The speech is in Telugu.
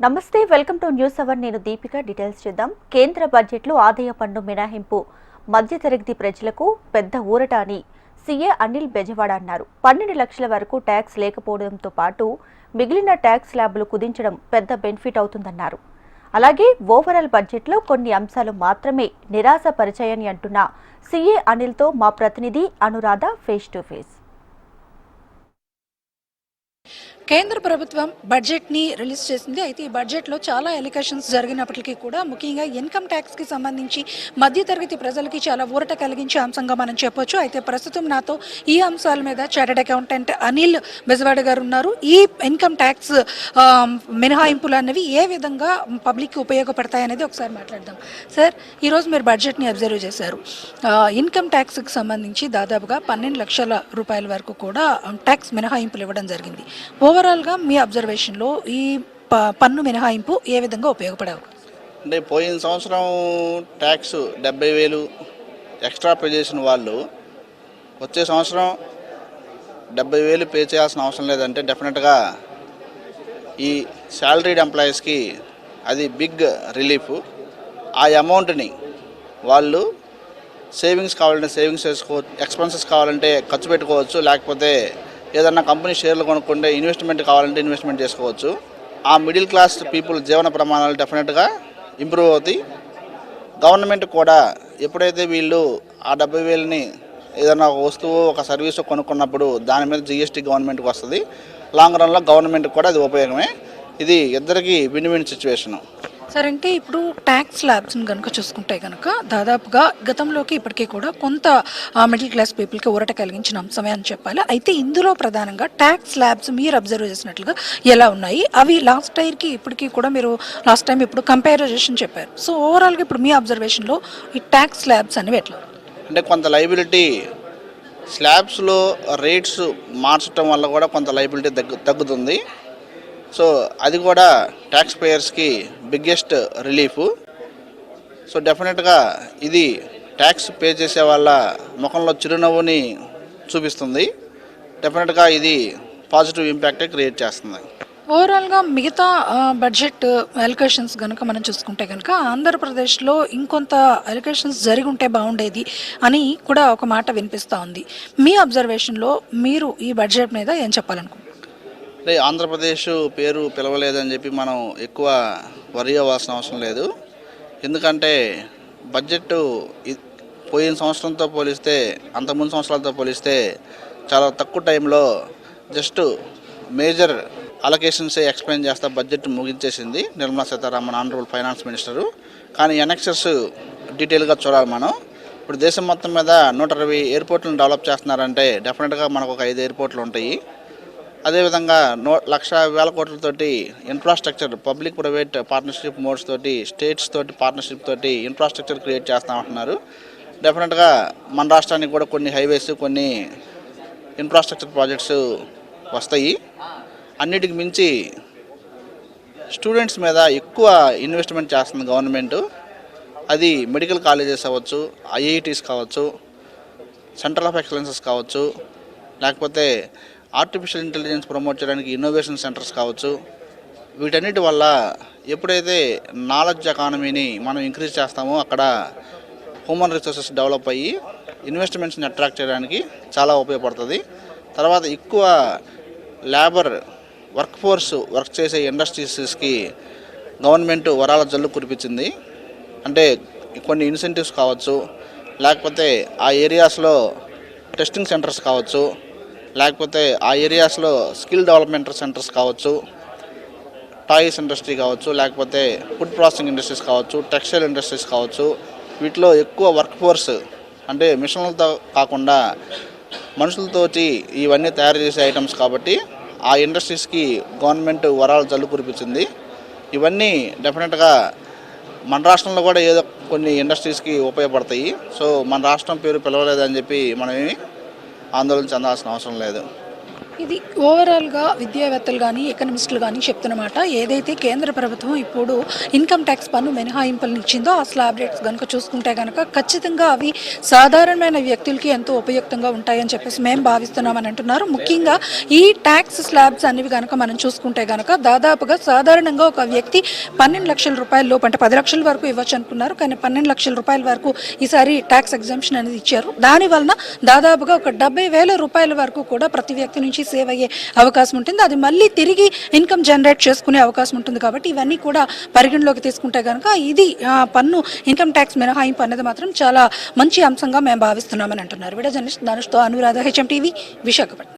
నమస్తే, వెల్కమ్ టు న్యూస్ అవర్. నేను దీపిక. డీటెయిల్స్ చూద్దాం. కేంద్ర బడ్జెట్లో ఆదాయ పన్ను మినహాయింపు మధ్యతరగతి ప్రజలకు పెద్ద ఊరట అని సీఏ అనిల్ బెజవాడ అన్నారు. 12 లక్షల వరకు ట్యాక్స్ లేకపోవడంతో పాటు మిగిలిన ట్యాక్స్ స్లాబులు కుదించడం పెద్ద బెనిఫిట్ అవుతుందన్నారు. అలాగే ఓవరాల్ బడ్జెట్లో కొన్ని అంశాలు మాత్రమే నిరాశపరిచాయని అంటున్న సీఏ అనిల్తో మా ప్రతినిధి అనురాధ ఫేస్ టు ఫేస్. కేంద్ర ప్రభుత్వం బడ్జెట్ని రిలీజ్ చేసింది. అయితే ఈ బడ్జెట్లో చాలా ఎలికేషన్స్ జరిగినప్పటికీ కూడా ముఖ్యంగా ఇన్కమ్ ట్యాక్స్కి సంబంధించి మధ్యతరగతి ప్రజలకి చాలా ఊరట కలిగించే అంశంగా మనం చెప్పొచ్చు. అయితే ప్రస్తుతం నాతో ఈ అంశాల మీద చార్టెడ్ అకౌంటెంట్ అనిల్ బెజవాడ గారు ఉన్నారు. ఈ ఇన్కమ్ ట్యాక్స్ మినహాయింపులు అన్నవి ఏ విధంగా పబ్లిక్కి ఉపయోగపడతాయి అనేది ఒకసారి మాట్లాడదాం. సార్, ఈరోజు మీరు బడ్జెట్ని అబ్జర్వ్ చేశారు. ఇన్కమ్ ట్యాక్స్కి సంబంధించి దాదాపుగా 12 లక్షల రూపాయల వరకు కూడా ట్యాక్స్ మినహాయింపులు ఇవ్వడం జరిగింది. ఓవరాల్గా మీ అబ్జర్వేషన్లో ఈ పన్ను మినహాయింపు ఏ విధంగా ఉపయోగపడవు? అంటే పోయిన సంవత్సరం ట్యాక్స్ 70,000 ఎక్స్ట్రా పే చేసిన వాళ్ళు వచ్చే సంవత్సరం 70,000 పే చేయాల్సిన అవసరం లేదంటే డెఫినెట్గా ఈ శాలరీడ్ ఎంప్లాయీస్కి అది బిగ్ రిలీఫ్. ఆ అమౌంట్ని వాళ్ళు సేవింగ్స్ కావాలంటే సేవింగ్స్ చేసుకోవచ్చు, ఎక్స్పెన్సెస్ కావాలంటే ఖర్చు పెట్టుకోవచ్చు, లేకపోతే ఏదన్నా కంపెనీ షేర్లు కొనుక్కుంటే ఇన్వెస్ట్మెంట్ కావాలంటే ఇన్వెస్ట్మెంట్ చేసుకోవచ్చు. ఆ మిడిల్ క్లాస్ పీపుల్ జీవన ప్రమాణాలు డెఫినెట్గా ఇంప్రూవ్ అవుతాయి. గవర్నమెంట్ కూడా ఎప్పుడైతే వీళ్ళు ఆ 70,000ని ఏదైనా ఒక వస్తువు ఒక సర్వీసు కొనుక్కున్నప్పుడు దాని మీద జిఎస్టీ గవర్నమెంట్కి వస్తుంది. లాంగ్ రన్లో గవర్నమెంట్కి కూడా అది ఉపయోగమే. ఇది ఇద్దరికి విన్ విన్ సిచ్యువేషను. సరే, అంటే ఇప్పుడు ట్యాక్స్ స్లాబ్స్ని కనుక చూసుకుంటే కనుక దాదాపుగా గతంలోకి ఇప్పటికీ కూడా కొంత మిడిల్ క్లాస్ పీపుల్కి ఊరట కలిగించిన అంశమే అని చెప్పాలి. అయితే ఇందులో ప్రధానంగా ట్యాక్స్ స్లాబ్స్ మీరు అబ్జర్వ్ చేసినట్లుగా ఎలా ఉన్నాయి? అవి లాస్ట్ ఇయర్కి ఇప్పటికీ కూడా మీరు లాస్ట్ టైం ఇప్పుడు కంపారిజన్ చెప్పారు. సో ఓవరాల్గా ఇప్పుడు మీ అబ్జర్వేషన్లో ఈ ట్యాక్స్ స్లాబ్స్ అనేవి ఎట్లా? అంటే కొంత లైబిలిటీ స్లాబ్స్లో రేట్స్ మార్చడం వల్ల కూడా కొంత లైబిలిటీ తగ్గుతుంది. సో అది కూడా ట్యాక్స్ పేయర్స్కి బిగ్గెస్ట్ రిలీఫ్. సో డెఫినెట్గా ఇది ట్యాక్స్ పే చేసే వాళ్ళ ముఖంలో చిరునవ్వుని చూపిస్తుంది. డెఫినెట్గా ఇది పాజిటివ్ ఇంపాక్టే క్రియేట్ చేస్తుంది. ఓవరాల్గా మిగతా బడ్జెట్ అలికేషన్స్ కనుక మనం చూసుకుంటే కనుక ఆంధ్రప్రదేశ్లో ఇంకొంత అలికేషన్స్ జరిగి ఉంటే బాగుండేది అని కూడా ఒక మాట వినిపిస్తూ ఉంది. మీ అబ్జర్వేషన్లో మీరు ఈ బడ్జెట్ మీద ఏం చెప్పాలనుకుంటున్నారు? అంటే ఆంధ్రప్రదేశ్ పేరు పిలవలేదని చెప్పి మనం ఎక్కువ వరి అవ్వాల్సిన అవసరం లేదు. ఎందుకంటే బడ్జెట్ పోయిన సంవత్సరంతో పోలిస్తే, అంతకుముందు సంవత్సరాలతో పోలిస్తే చాలా తక్కువ టైంలో జస్ట్ మేజర్ అలొకేషన్సే ఎక్స్ప్లెయిన్ చేస్తా బడ్జెట్ ముగించేసింది Nirmala Sitharaman honourable finance minister. కానీ ఎనెక్సెస్ డీటెయిల్గా చూడాలి మనం. ఇప్పుడు దేశం మొత్తం మీద 120 ఎయిర్పోర్ట్లను డెవలప్ చేస్తున్నారంటే డెఫినెట్గా మనకు ఒక 5 ఎయిర్పోర్ట్లు ఉంటాయి. అదేవిధంగా 1,00,000 కోట్లతోటి infrastructure public private partnership modes తోటి స్టేట్స్ తోటి పార్ట్నర్షిప్ తోటి ఇన్ఫ్రాస్ట్రక్చర్ క్రియేట్ చేస్తామంటున్నారు. డెఫినెట్గా మన రాష్ట్రానికి కూడా కొన్ని హైవేస్, కొన్ని ఇన్ఫ్రాస్ట్రక్చర్ ప్రాజెక్ట్స్ వస్తాయి. అన్నిటికి మించి స్టూడెంట్స్ మీద ఎక్కువ ఇన్వెస్ట్మెంట్ చేస్తుంది గవర్నమెంట్. అది మెడికల్ కాలేజెస్ అవ్వచ్చు, ఐఐటీస్ కావచ్చు, సెంటర్ ఆఫ్ ఎక్సలెన్సెస్ కావచ్చు, లేకపోతే ఆర్టిఫిషియల్ ఇంటెలిజెన్స్ ప్రమోట్ చేయడానికి ఇన్నోవేషన్ సెంటర్స్ కావచ్చు. వీటన్నిటి వల్ల ఎప్పుడైతే నాలెడ్జ్ ఎకానమీని మనం ఇంక్రీజ్ చేస్తామో అక్కడ హ్యూమన్ రిసోర్సెస్ డెవలప్ అయ్యి ఇన్వెస్ట్మెంట్స్ని అట్రాక్ట్ చేయడానికి చాలా ఉపయోగపడుతుంది. తర్వాత ఎక్కువ లేబర్ వర్క్ చేసే ఇండస్ట్రీస్కి గవర్నమెంట్ వరాల జల్లు కురిపించింది. అంటే కొన్ని ఇన్సెంటివ్స్ కావచ్చు, లేకపోతే ఆ ఏరియాస్లో టెస్టింగ్ సెంటర్స్ కావచ్చు, లేకపోతే ఆ ఏరియాస్లో స్కిల్ డెవలప్మెంట్ సెంటర్స్ కావచ్చు, టాయ్స్ ఇండస్ట్రీ కావచ్చు, లేకపోతే ఫుడ్ ప్రాసెసింగ్ ఇండస్ట్రీస్ కావచ్చు, టెక్స్టైల్ ఇండస్ట్రీస్ కావచ్చు. వీటిలో ఎక్కువ వర్క్ ఫోర్స్ అంటే మిషన్లతో కాకుండా మనుషులతోటి ఇవన్నీ తయారు చేసే ఐటమ్స్ కాబట్టి ఆ ఇండస్ట్రీస్కి గవర్నమెంట్ వరాలు జల్లు కురిపించింది. ఇవన్నీ డెఫినెట్గా మన రాష్ట్రంలో కూడా ఏదో కొన్ని ఇండస్ట్రీస్కి ఉపయోగపడతాయి. సో మన రాష్ట్రం పేరు పిలవలేదని చెప్పి మనమేమి ఆందోళన చెందాల్సిన అవసరం లేదు. ఇది ఓవరాల్గా విద్యావేత్తలు కానీ ఎకనమిస్టులు కానీ చెప్తున్నమాట. ఏదైతే కేంద్ర ప్రభుత్వం ఇప్పుడు ఇన్కమ్ ట్యాక్స్ పన్ను మినహాయింపులను ఇచ్చిందో ఆ స్లాబ్ రేట్స్ కనుక చూసుకుంటే కనుక ఖచ్చితంగా అవి సాధారణమైన వ్యక్తులకి ఎంతో ఉపయుక్తంగా ఉంటాయని చెప్పేసి మేము భావిస్తున్నామని అంటున్నారు. ముఖ్యంగా ఈ ట్యాక్స్ స్లాబ్స్ అనేవి కనుక మనం చూసుకుంటే కనుక దాదాపుగా సాధారణంగా ఒక వ్యక్తి 12 లక్షల రూపాయల లోపు అంటే 10 లక్షల వరకు ఇవ్వచ్చు అనుకున్నారు. కానీ 12 లక్షల రూపాయల వరకు ఈసారి ట్యాక్స్ ఎగ్జామ్షన్ అనేది ఇచ్చారు. దాని వలన దాదాపుగా ఒక 70,000 రూపాయల వరకు కూడా ప్రతి వ్యక్తి నుంచి సేవ్ అయ్యే అవకాశం ఉంటుంది. అది మళ్ళీ తిరిగి ఇన్కమ్ జనరేట్ చేసుకునే అవకాశం ఉంటుంది. కాబట్టి ఇవన్నీ కూడా పరిగణలోకి తీసుకుంటే కనుక ఇది పన్ను ఇన్కమ్ ట్యాక్స్ మినహాయింపు అనేది మాత్రం చాలా మంచి అంశంగా మేము భావిస్తున్నామని అంటున్నారు. వీడియో జర్నలిస్ట్ ధనుష్తో అనురాధ, HM టీవీ, విశాఖపట్నం.